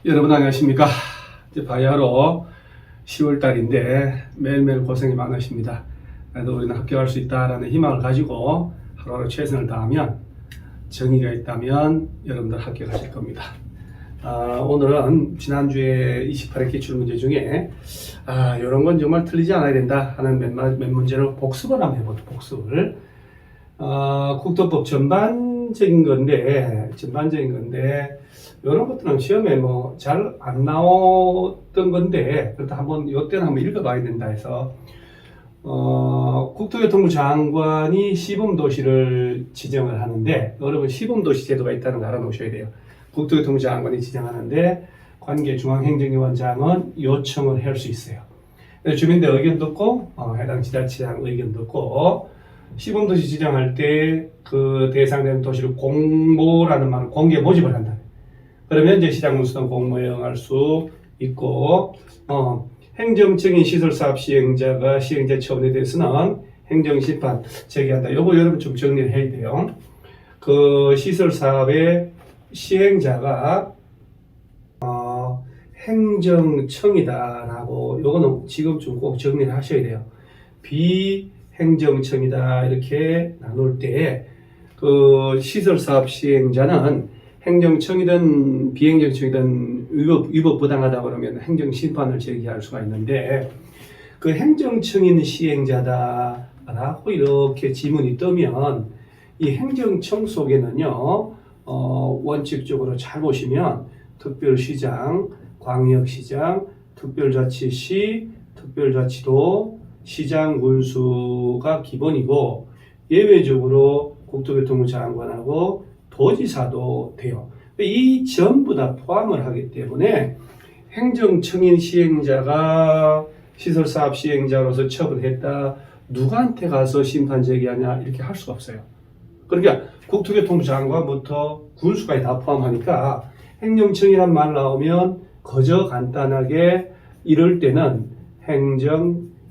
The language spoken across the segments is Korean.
여러분 안녕하십니까? 이제 바야흐로 10월달인데 매일매일 고생이 많으십니다. 그래도 우리는 합격할 수 있다라는 희망을 가지고 하루하루 최선을 다하면 정의가 있다면 여러분들 합격하실 겁니다. 오늘은 지난주에 28회 기출문제 중에 이런 건 정말 틀리지 않아야 된다 하는 몇 문제를 복습을 한번 해보죠. 복습을. 국토법 전반적인 건데 이런 것들은 시험에 뭐 잘 안 나왔던 건데 그래도 한번 이때는 한번 읽어봐야 된다 해서 국토교통부 장관이 시범도시를 지정을 하는데, 여러분 시범도시 제도가 있다는 거 알아놓으셔야 돼요. 국토교통부 장관이 지정하는데 관계 중앙행정위원장은 요청을 할 수 있어요. 주민들 의견 듣고 해당 지자체장 의견 듣고 시범도시 지정할 때 그 대상되는 도시를 공모라는 말을 공개 모집을 한다. 그러면 이제 시장문수등 공모에 응할 수 있고, 행정적인 시설사업 시행자가 시행자 처분에 대해서는 행정심판 제기한다. 요거 여러분 좀 정리를 해야 돼요. 그 시설사업의 시행자가 행정청이다라고, 요거는 지금 좀 꼭 정리를 하셔야 돼요. 비행정청이다 이렇게 나눌 때 그 시설사업 시행자는 행정청이든 비행정청이든 위법 부당하다 그러면 행정심판을 제기할 수가 있는데, 그 행정청인 시행자다라고 이렇게 지문이 뜨면 이 행정청 속에는요, 원칙적으로 잘 보시면 특별시장, 광역시장, 특별자치시, 특별자치도, 시장 군수가 기본이고 예외적으로 국토교통부 장관하고 도지사도 돼요. 이 전부 다 포함을 하기 때문에 행정청인 시행자가 시설사업 시행자로서 처분했다, 누구한테 가서 심판 제기하냐 이렇게 할 수가 없어요. 그러니까 국토교통부 장관부터 군수까지 다 포함하니까 행정청이란 말 나오면 그저 간단하게 이럴 때는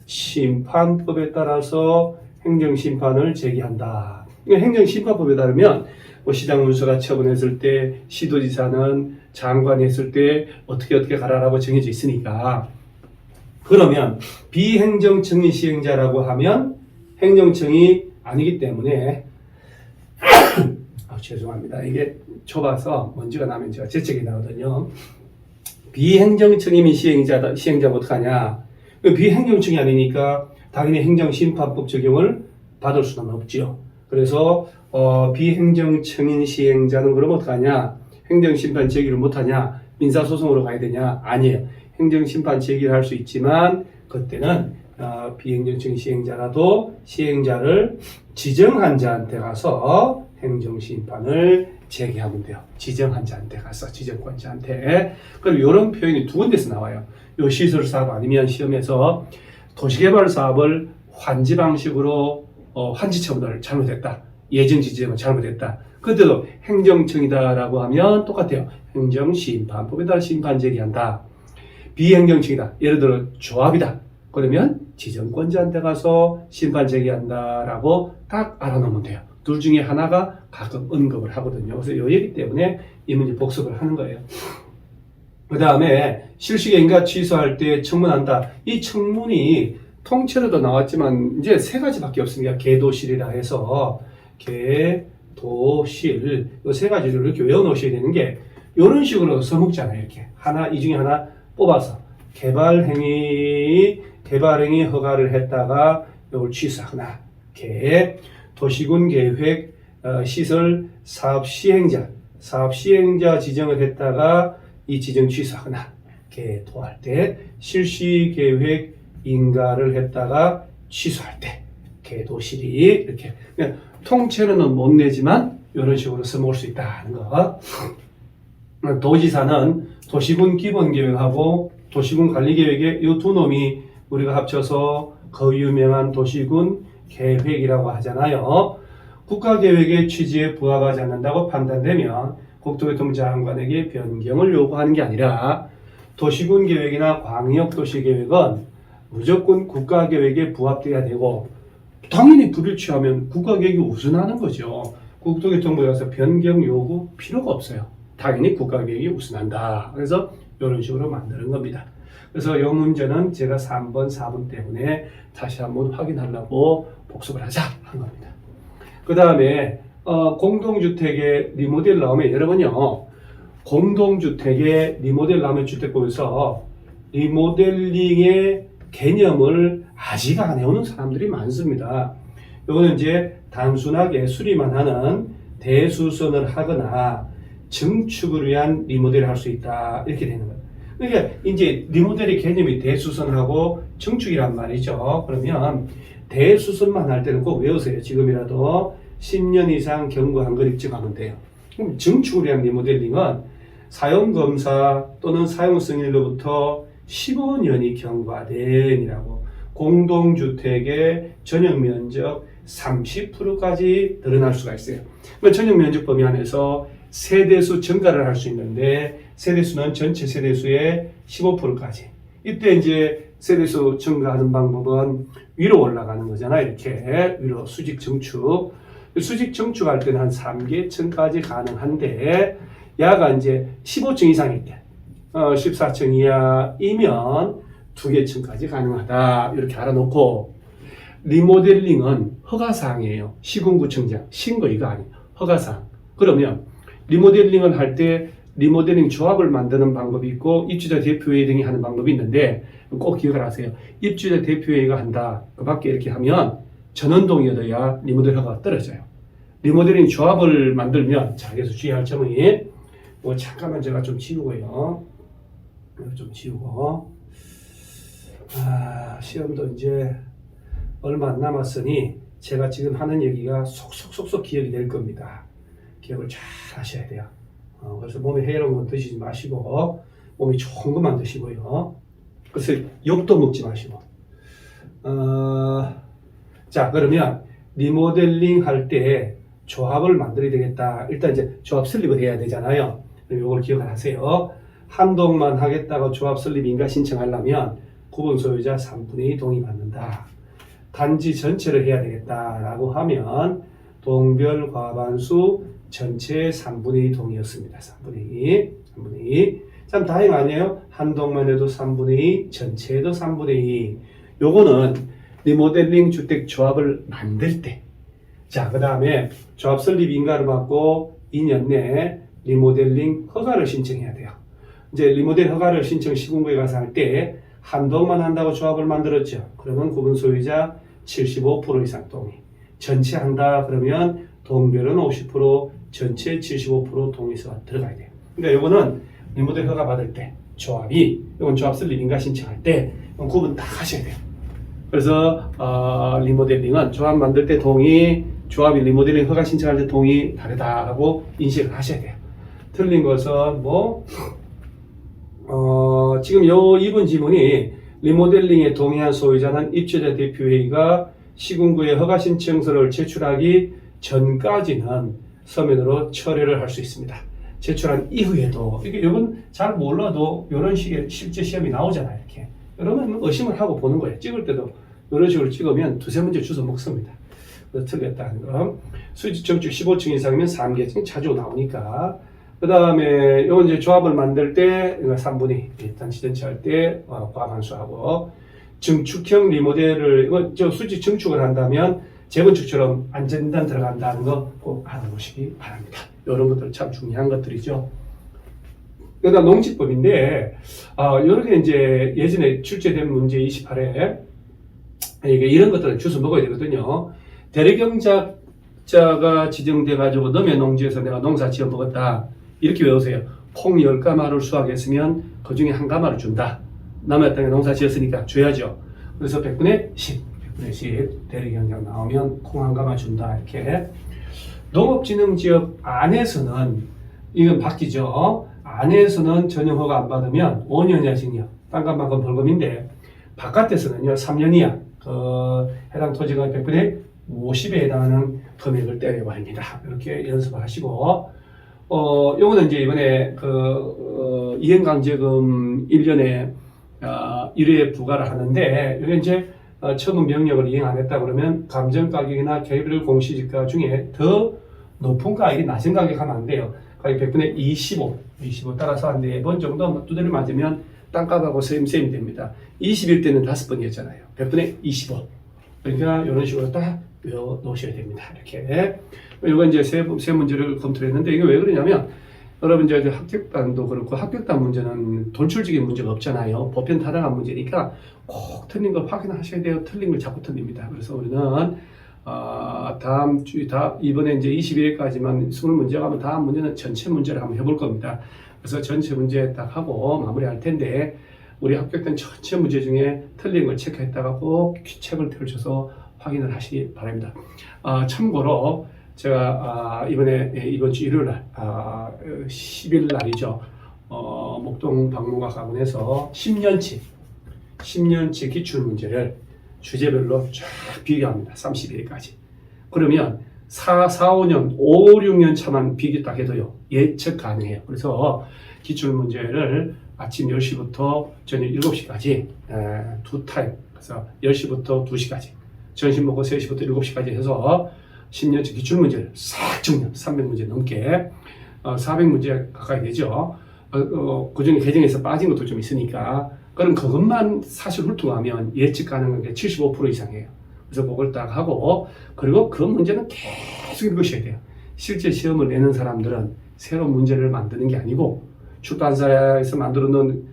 행정심판법에 따라서 행정심판을 제기한다. 행정심판법에 따르면 뭐 시장문수가 처분했을 때, 시도지사는 장관이 했을 때 어떻게 가라라고 정해져 있으니까. 그러면 비행정청인 시행자라고 하면 행정청이 아니기 때문에 죄송합니다. 이게 좁아서 먼지가 나면 제가 재채기 나거든요. 비행정청이면 시행자면 어떡하냐? 비행정청이 아니니까 당연히 행정심판법 적용을 받을 수는 없죠. 그래서 비행정청인 시행자는 그럼 어떡하냐? 행정심판 제기를 못하냐? 민사소송으로 가야 되냐? 아니에요. 행정심판 제기를 할 수 있지만 그때는 비행정청인 시행자라도 시행자를 지정한 자한테 가서 행정심판을 제기하면 돼요. 지정한 자한테 가서, 지정권자한테. 그럼 이런 표현이 두 군데서 나와요. 요 시설사업 아니면 시험에서 도시개발 사업을 환지 방식으로 환지 처분을 잘못했다. 예정 지정을 잘못했다. 그때도 행정청이다라고 하면 똑같아요. 행정심판법에 따라 심판 제기한다. 비행정청이다. 예를 들어 조합이다. 그러면 지정권자한테 가서 심판 제기한다라고 딱 알아놓으면 돼요. 둘 중에 하나가 가끔 언급을 하거든요. 그래서 이 얘기 때문에 이 문제 복습을 하는 거예요. 그 다음에 실시행위가 취소할 때 청문한다. 이 청문이 통째로도 나왔지만 이제 세 가지밖에 없습니다. 계도실이라 해서 계도실, 이 세 가지를 이렇게 외워놓으셔야 되는 게 이런 식으로 써먹잖아요. 이렇게 이 중에 하나 뽑아서 개발행위 허가를 했다가 이걸 취소하거나, 도시군 계획 시설 사업 시행자 지정을 했다가 이 지정 취소하거나, 도할 때 실시 계획 인가를 했다가 취소할 때 계도실이 이렇게 그냥 통째로는 못 내지만 이런 식으로 써먹을 수 있다는 거. 도지사는 도시군 기본계획하고 도시군 관리계획의 이 두 놈이 우리가 합쳐서 그 유명한 도시군 계획이라고 하잖아요. 국가계획의 취지에 부합하지 않는다고 판단되면 국토교통부 장관에게 변경을 요구하는 게 아니라, 도시군 계획이나 광역도시계획은 무조건 국가계획에 부합돼야 되고, 당연히 불일치하면 국가계획이 우선하는 거죠. 국토교통부에 가서 변경 요구 필요가 없어요. 당연히 국가기획이 우선한다. 그래서 이런 식으로 만드는 겁니다. 그래서 이 문제는 제가 3번, 4번 때문에 다시 한번 확인하려고 복습을 하자 한 겁니다. 그 다음에 공동주택의 리모델 나오면 여러분요, 공동주택의 리모델 나오면 주택법에서 리모델링의 개념을 아직 안 해오는 사람들이 많습니다. 이거는 이제 단순하게 수리만 하는 대수선을 하거나 증축을 위한 리모델을 할 수 있다 이렇게 되는 거예요. 그러니까 이제 리모델의 개념이 대수선하고 증축이란 말이죠. 그러면 대수선만 할 때는 꼭 외우세요. 지금이라도 10년 이상 경과한 걸 입증하면 돼요. 그럼 증축을 위한 리모델링은 사용검사 또는 사용승인으로부터 15년이 경과된이라고, 공동주택의 전용면적 30%까지 늘어날 수가 있어요. 전용면적 범위 안에서 세대수 증가를 할 수 있는데, 세대수는 전체 세대수의 15%까지. 이때 이제 세대수 증가하는 방법은 위로 올라가는 거잖아요. 이렇게 위로 수직 증축. 수직 증축할 때는 한 3계층까지 가능한데, 야가 이제 15층 이상일 때, 14층 이하이면 2계층까지 가능하다. 이렇게 알아놓고, 리모델링은 허가사항이에요. 시군구청장. 신거 이거 아니에요. 허가사항. 그러면 리모델링을 할 때 리모델링 조합을 만드는 방법이 있고 입주자 대표회의 등이 하는 방법이 있는데 꼭 기억을 하세요. 입주자 대표회의가 한다. 그 밖에 이렇게 하면 전원동의여야 리모델 허가가 떨어져요. 리모델링 조합을 만들면, 자, 여기서 주의할 점이, 잠깐만 제가 좀 지우고요. 좀 지우고. 시험도 이제 얼마 안 남았으니 제가 지금 하는 얘기가 속속속속 기억이 될 겁니다. 기억을 잘 하셔야 돼요. 그래서 몸에 해로운 건 드시지 마시고, 몸이 좋은 것만 드시고요. 그래서 욕도 먹지 마시고. 자, 그러면 리모델링 할 때 조합을 만들어야 되겠다. 일단 이제 조합 설립을 해야 되잖아요. 이걸 기억을 하세요. 한 동만 하겠다고 조합 설립 인가 신청하려면 구분 소유자 3분의 2 동의 받는다. 단지 전체를 해야 되겠다라고 하면 동별 과반수 전체 3분의 2 동의였습니다. 3분의 2. 3분의 2. 참 다행 아니에요? 한 동만 해도 3분의 2, 전체에도 3분의 2. 요거는 리모델링 주택 조합을 만들 때. 자, 그 다음에 조합 설립 인가를 받고 2년 내에 리모델링 허가를 신청해야 돼요. 이제 리모델 허가를 신청 시군구에 가서 할 때 한 동만 한다고 조합을 만들었죠. 그러면 구분 소유자 75% 이상 동의. 전체 한다 그러면 동별은 50%, 전체 75% 동의서가 들어가야 돼요. 그러니까 요거는 리모델 허가 받을 때 조합이, 이건 조합 설립 인가 신청할 때 구분 다 하셔야 돼요. 그래서 리모델링은 조합 만들 때 동의, 조합이 리모델링 허가 신청할 때 동의 다르다라고 인식을 하셔야 돼요. 틀린 것은 지금 요 이번 지문이 리모델링에 동의한 소유자는 입주자 대표회의가 시군구에 허가 신청서를 제출하기 전까지는 서면으로 철회를 할 수 있습니다. 제출한 이후에도, 이건 잘 몰라도 이런 식의 실제 시험이 나오잖아요. 이렇게. 그러면 의심을 하고 보는 거예요. 찍을 때도 이런 식으로 찍으면 두세 문제 주워 먹습니다. 그래서 틀렸다는 거. 수직 정축 15층 이상이면 3계층 자주 나오니까. 그 다음에 이건 이제 조합을 만들 때 3분의 2 단지 전체 할 때 과반수하고, 증축형 리모델을 이거 수직 증축을 한다면 재건축처럼 안전단 들어간다는 거 꼭 알아보시기 바랍니다. 이런 것들 참 중요한 것들이죠. 그다음 농지법인데 이렇게 이제 예전에 출제된 문제 28회 이게 이런 것들은 주워 먹어야 되거든요. 대리경작자가 지정돼 가지고 너의 농지에서 내가 농사 지어 먹었다. 이렇게 외우세요. 콩 10가마를 수확했으면 그 중에 한 가마를 준다. 남의 땅에 농사 지었으니까 줘야죠. 그래서 100분의 10, 100분의 10 대리경작 나오면 콩 한 가마 준다. 이렇게. 농업진흥지역 안에서는 이건 바뀌죠. 안에서는 전용허가 안 받으면 5년 이하 징역, 땅값만큼 벌금인데 바깥에서는요 3년 이하 해당 토지가 100분의 50에 해당하는 금액을 때려버립니다. 이렇게 연습을 하시고 요거는 이제 이번에 이행강제금 1년에 1회 부과를 하는데 이게 이제 처분 명령을 이행 안 했다 그러면 감정가격이나 개별 공시지가 중에 더 높은 가격이 낮은 가격 하면 안 돼요. 거의 100분의 25 따라서 한 4번 정도 두드려 맞으면 땅값하고 셈이 됩니다. 20일 때는 5번이었잖아요. 100분의 25. 그러니까 이런 식으로 딱 외워 놓으셔야 됩니다. 이렇게. 이건 이제 세 문제를 검토를 했는데 이게 왜 그러냐면 여러분 이제 합격단도 그렇고 합격단 문제는 돌출적인 문제가 없잖아요. 보편 타당한 문제니까 꼭 틀린 걸 확인하셔야 돼요. 틀린 걸 자꾸 틀립니다. 그래서 우리는 다음 주 이번에 이제 21일까지만 20문제가 하면 다음 문제는 전체 문제를 한번 해볼 겁니다. 그래서 전체 문제 딱 하고 마무리할 텐데 우리 합격된 전체 문제 중에 틀린 걸 체크했다가 꼭 책을 펼쳐서 확인을 하시기 바랍니다. 참고로 제가 이번 주 일요일 날 10일 날이죠. 목동 박물관학원에서 10년치 기출 문제를 주제별로 쫙 비교합니다. 31일까지. 그러면 5년, 5, 6년 차만 비교 딱 해도요, 예측 가능해요. 그래서 기출 문제를 아침 10시부터 저녁 7시까지 두 타임, 그래서 10시부터 2시까지, 점심 먹고 3시부터 7시까지 해서 10년치 기출 문제를 싹 정리합니다. 300문제 넘게, 400문제 가까이 되죠. 그 중에 개정에서 빠진 것도 좀 있으니까, 그럼 그것만 사실 훑어가면 예측 가능한 게 75% 이상이에요. 그래서 그걸 딱 하고, 그리고 그 문제는 계속 읽으셔야 돼요. 실제 시험을 내는 사람들은 새로운 문제를 만드는 게 아니고, 출판사에서 만들어 놓은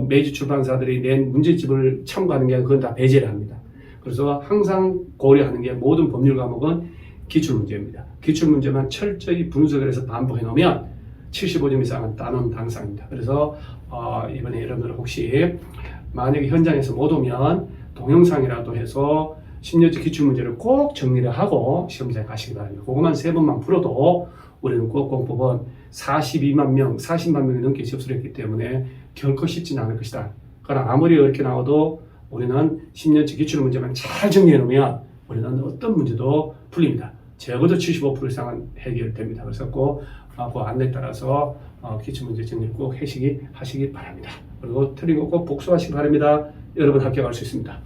메이저 출판사들이 낸 문제집을 참고하는 게 그건 다 배제를 합니다. 그래서 항상 고려하는 게 모든 법률 과목은 기출문제입니다. 기출문제만 철저히 분석을 해서 반복해 놓으면 75점 이상은 따놓은 당상입니다. 그래서 이번에 여러분들 혹시 만약에 현장에서 못 오면 동영상이라도 해서 10년치 기출문제를 꼭 정리를 하고 시험장에 가시기 바랍니다. 그것만 3번만 풀어도 우리는 국어공법은 40만 명이 넘게 접수를 했기 때문에 결코 쉽지는 않을 것이다. 그러나 아무리 어렵게 나와도 우리는 10년치 기출문제만 잘 정리해 놓으면 우리는 어떤 문제도 풀립니다. 적어도 75% 이상은 해결됩니다. 그래서 꼭 그 안내에 따라서 기출문제 정리를 꼭 하시기 바랍니다. 그리고 틀린 거 꼭 복수하시기 바랍니다. 여러분 합격할 수 있습니다.